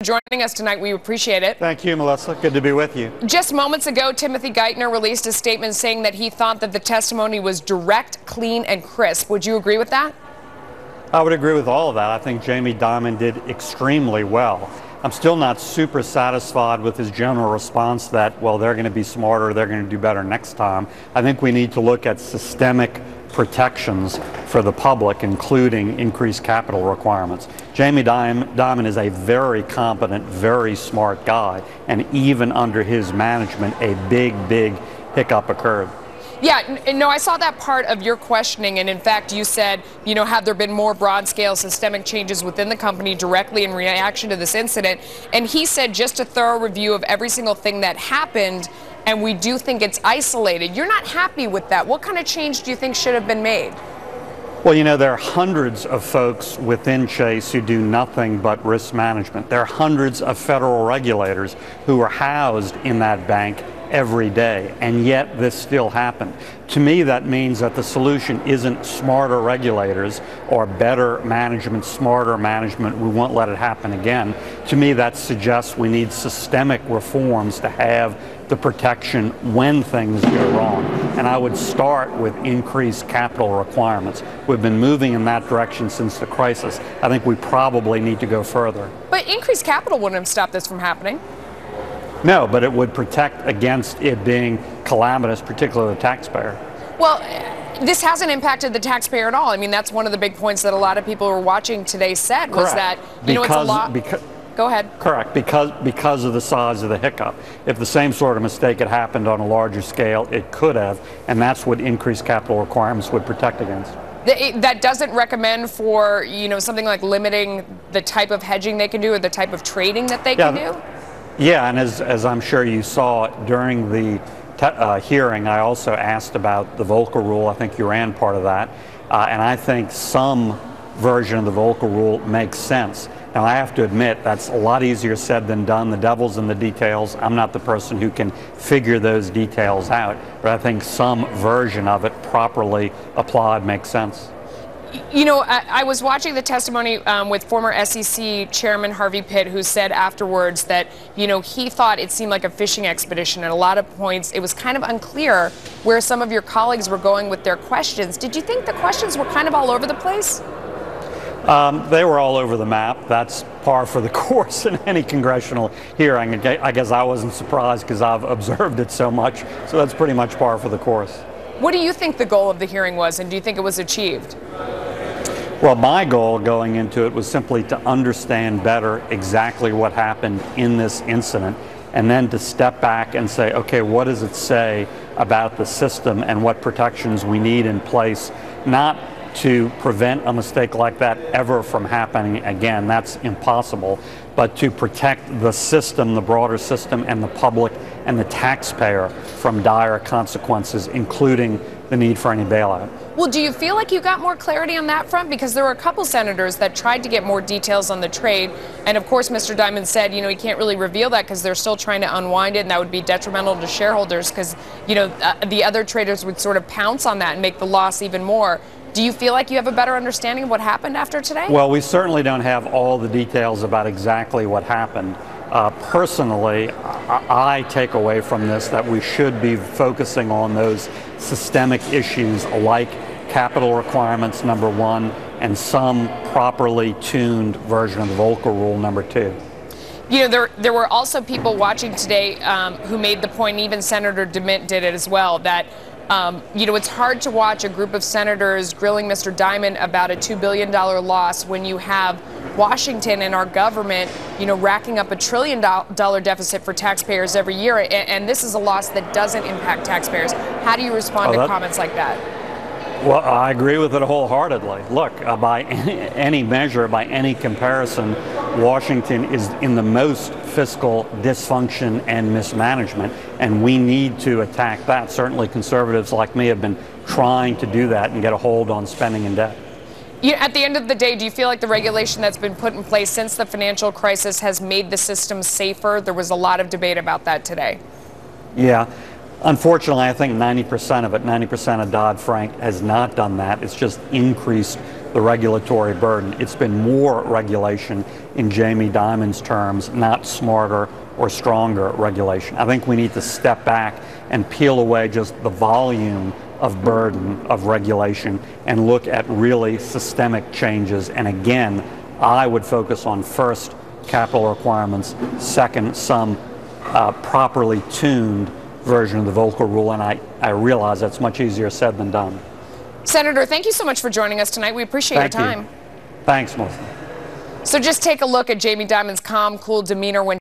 Joining us tonight. We appreciate it. Thank you, Melissa. Good to be with you. Just moments ago, Timothy Geithner released a statement saying that he thought that the testimony was direct, clean, and crisp. Would you agree with that? I would agree with all of that. I think Jamie Dimon did extremely well. I'm still not super satisfied with his general response that, well, they're going to be smarter, they're going to do better next time. I think we need to look at systemic protections for the public, including increased capital requirements. Jamie Dimon is a very competent, very smart guy, and even under his management, a big hiccup occurred. Yeah, no, I saw that part of your questioning, and in fact, you said, have there been more broad-scale systemic changes within the company directly in reaction to this incident? And he said just a thorough review of every single thing that happened, and we do think it's isolated. You're not happy with that. What kind of change do you think should have been made? Well, there are hundreds of folks within Chase who do nothing but risk management. There are hundreds of federal regulators who are housed in that bank every day, and yet this still happened. To me, that means that the solution isn't smarter regulators or better management, smarter management. We won't let it happen again. To me, that suggests we need systemic reforms to have the protection when things go wrong. And I would start with increased capital requirements. We've been moving in that direction since the crisis. I think we probably need to go further. But increased capital wouldn't have stopped this from happening. No, but it would protect against it being calamitous, particularly the taxpayer. Well, this hasn't impacted the taxpayer at all. I mean, that's one of the big points that a lot of people who were watching today said. Was that, it's a lot. Go ahead. Correct, because of the size of the hiccup. If the same sort of mistake had happened on a larger scale, it could have, and that's what increased capital requirements would protect against. That doesn't recommend for, something like limiting the type of hedging they can do or the type of trading that they can do? Yeah, and as I'm sure you saw during the hearing, I also asked about the Volcker rule. I think you ran part of that. And I think some version of the Volcker rule makes sense. Now, I have to admit, that's a lot easier said than done. The devil's in the details. I'm not the person who can figure those details out, but I think some version of it properly applied makes sense. I was watching the testimony with former SEC Chairman Harvey Pitt, who said afterwards that, he thought it seemed like a fishing expedition. At a lot of points, it was kind of unclear where some of your colleagues were going with their questions. Did you think the questions were kind of all over the place? They were all over the map. That's par for the course in any congressional hearing. I guess I wasn't surprised because I've observed it so much. So that's pretty much par for the course. What do you think the goal of the hearing was, and do you think it was achieved? Well, my goal going into it was simply to understand better exactly what happened in this incident, and then to step back and say, okay, what does it say about the system and what protections we need in place, not to prevent a mistake like that ever from happening again. That's impossible. But to protect the system, the broader system, and the public and the taxpayer from dire consequences, including the need for any bailout. Well, do you feel like you got more clarity on that front? Because there were a couple senators that tried to get more details on the trade. And of course, Mr. Dimon said, he can't really reveal that because they're still trying to unwind it, and that would be detrimental to shareholders because, the other traders would sort of pounce on that and make the loss even more. Do you feel like you have a better understanding of what happened after today? Well, we certainly don't have all the details about exactly what happened. Personally, I take away from this that we should be focusing on those systemic issues like capital requirements, number one, and some properly tuned version of the Volcker rule, number two. There were also people watching today who made the point, even Senator DeMint did it as well, that it's hard to watch a group of senators grilling Mr. Dimon about a $2 billion loss when you have Washington and our government, racking up a $1 trillion deficit for taxpayers every year. And this is a loss that doesn't impact taxpayers. How do you respond to comments like that? Well, I agree with it wholeheartedly. Look, by any measure, by any comparison, Washington is in the most fiscal dysfunction and mismanagement, and we need to attack that. Certainly conservatives like me have been trying to do that and get a hold on spending and debt. At the end of the day, do you feel like the regulation that's been put in place since the financial crisis has made the system safer? There was a lot of debate about that today. Yeah. Unfortunately, I think 90% of it, 90% of Dodd-Frank has not done that. It's just increased the regulatory burden. It's been more regulation in Jamie Dimon's terms, not smarter or stronger regulation. I think we need to step back and peel away just the volume of burden of regulation and look at really systemic changes. And again, I would focus on first, capital requirements, second, some properly tuned version of the Volcker Rule, and I realize that's much easier said than done. Senator, thank you so much for joining us tonight. We appreciate your time. Thanks, Melissa. So just take a look at Jamie Dimon's calm, cool demeanor when